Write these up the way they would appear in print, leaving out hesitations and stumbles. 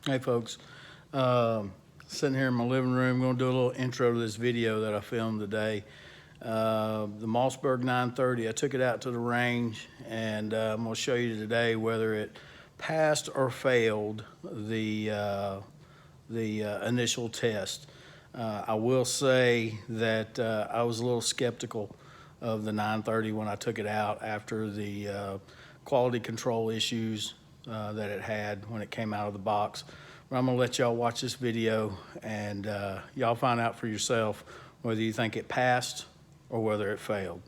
Hey folks, sitting here in my living room, going to do a little intro to this video that I filmed today. The Mossberg 930, I took it out to the range, and I'm going to show you today whether it passed or failed the initial test. I will say that I was a little skeptical of the 930 when I took it out after the quality control issues that it had when it came out of the box. But I'm gonna let y'all watch this video and y'all find out for yourself whether you think it passed or whether it failed.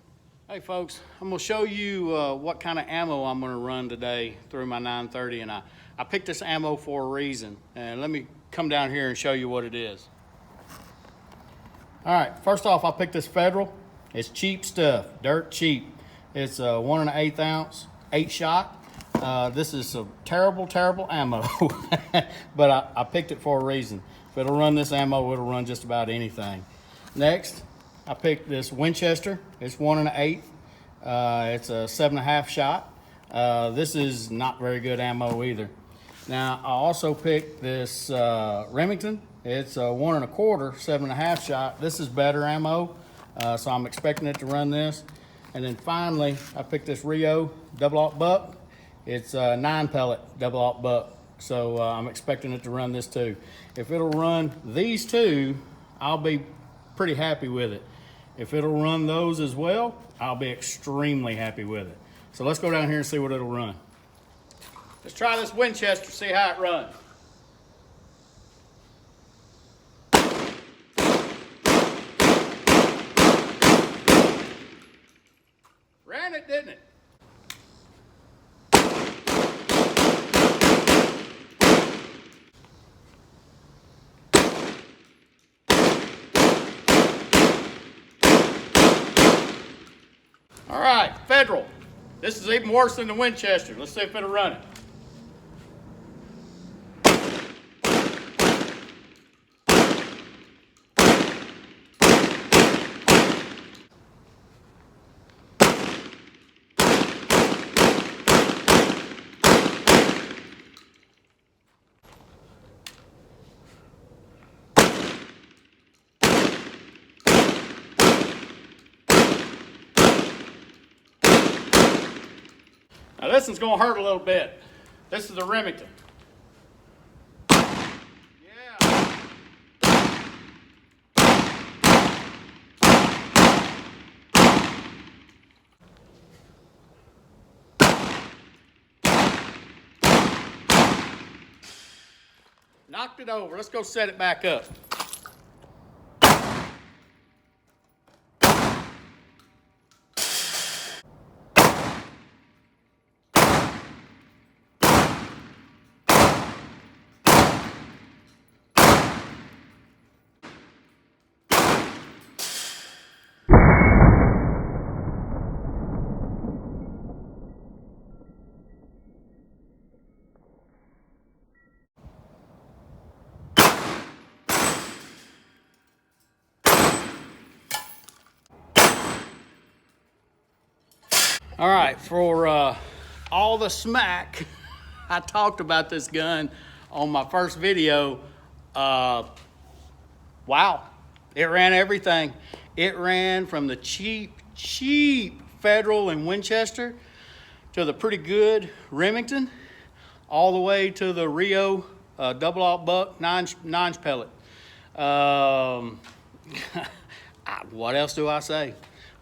Hey folks, I'm gonna show you what kind of ammo I'm gonna run today through my 930, and I picked this ammo for a reason. And let me come down here and show you what it is. All right, first off, I picked this Federal. It's cheap stuff, dirt cheap. It's a 1 1/8 ounce, 8-shot. This is some terrible ammo, but I picked it for a reason. If it'll run this ammo, it'll run just about anything. Next, I picked this Winchester. It's 1 1/8. It's a 7.5 shot. This is not very good ammo either. Now, I also picked this Remington. It's a 1 1/4, 7.5 shot. This is better ammo, so I'm expecting it to run this. And then finally, I picked this Rio double-aught buck. It's a 9-pellet double-aught buck, so I'm expecting it to run this too. If it'll run these two, I'll be pretty happy with it. If it'll run those as well, I'll be extremely happy with it. So let's go down here and see what it'll run. Let's try this Winchester, see how it runs. Ran it, didn't it? All right, Federal. This is even worse than the Winchester. Let's see if it'll run it. Now this one's gonna hurt a little bit. This is the Remington. Yeah. Knocked it over. Let's go set it back up. All right, for all the smack I talked about this gun on my first video, wow, it ran everything. It ran from the cheap Federal and Winchester to the pretty good Remington, all the way to the Rio double-aught buck 9 pellet. What else do I say?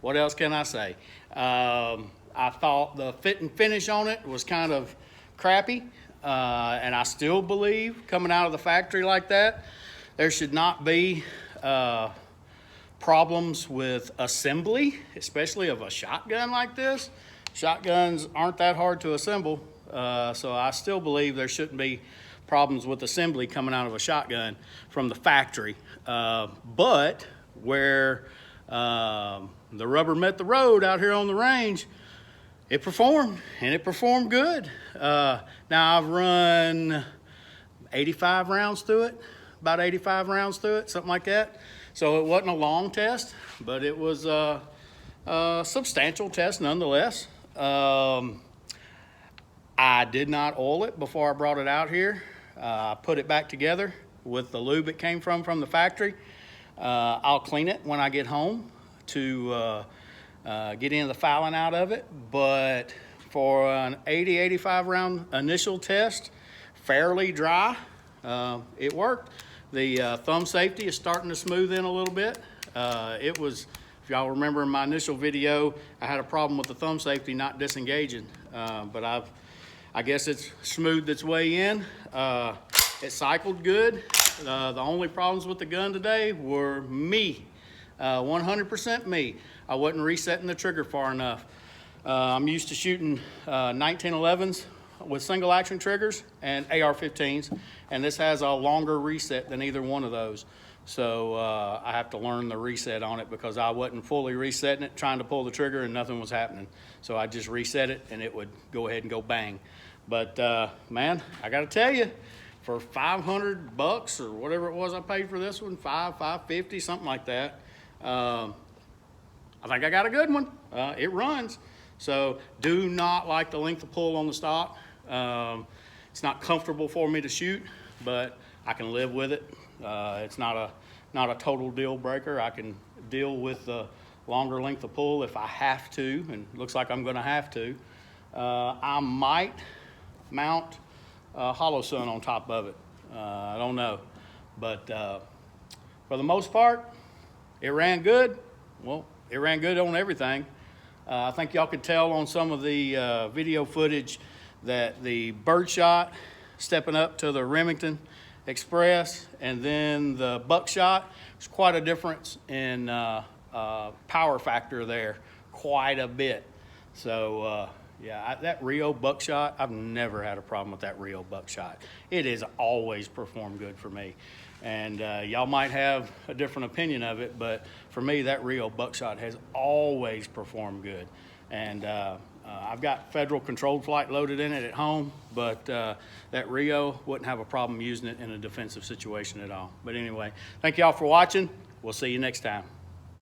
What else can I say? I thought the fit and finish on it was kind of crappy, and I still believe coming out of the factory like that, there should not be problems with assembly, especially of a shotgun like this. Shotguns aren't that hard to assemble, so I still believe there shouldn't be problems with assembly coming out of a shotgun from the factory. But where the rubber met the road out here on the range, it performed, and it performed good. Now I've run 85 rounds through it, about 85 rounds through it, something like that. So it wasn't a long test, but it was a substantial test nonetheless. I did not oil it before I brought it out here. put it back together with the lube it came from the factory. I'll clean it when I get home to get into the fouling out of it, but for an 80-85 round initial test, fairly dry, it worked. The thumb safety is starting to smooth in a little bit. It was, if y'all remember in my initial video, I had a problem with the thumb safety not disengaging, but I guess it's smoothed its way in. It cycled good. The only problems with the gun today were me, 100% me. I wasn't resetting the trigger far enough. I'm used to shooting 1911s with single action triggers and AR-15s, and this has a longer reset than either one of those. So I have to learn the reset on it because I wasn't fully resetting it, trying to pull the trigger and nothing was happening. So I just reset it and it would go ahead and go bang. But man, I gotta tell you, for $500 or whatever it was I paid for this one, $550, something like that, I think I got a good one. It runs. So do not like the length of pull on the stock. It's not comfortable for me to shoot, but I can live with it. It's not a total deal breaker. I can deal with the longer length of pull if I have to, and it looks like I'm gonna have to. I might mount hollow sun on top of it. I don't know, but for the most part, it ran good. Well, it ran good on everything. I think y'all could tell on some of the video footage that the birdshot stepping up to the Remington Express and then the buckshot, there's quite a difference in power factor there, quite a bit. So yeah, that Rio buckshot, I've never had a problem with that Rio buckshot. It has always performed good for me. And y'all might have a different opinion of it, but for me, that Rio buckshot has always performed good. And I've got Federal controlled flight loaded in it at home, but that Rio wouldn't have a problem using it in a defensive situation at all. But anyway, thank y'all for watching. We'll see you next time.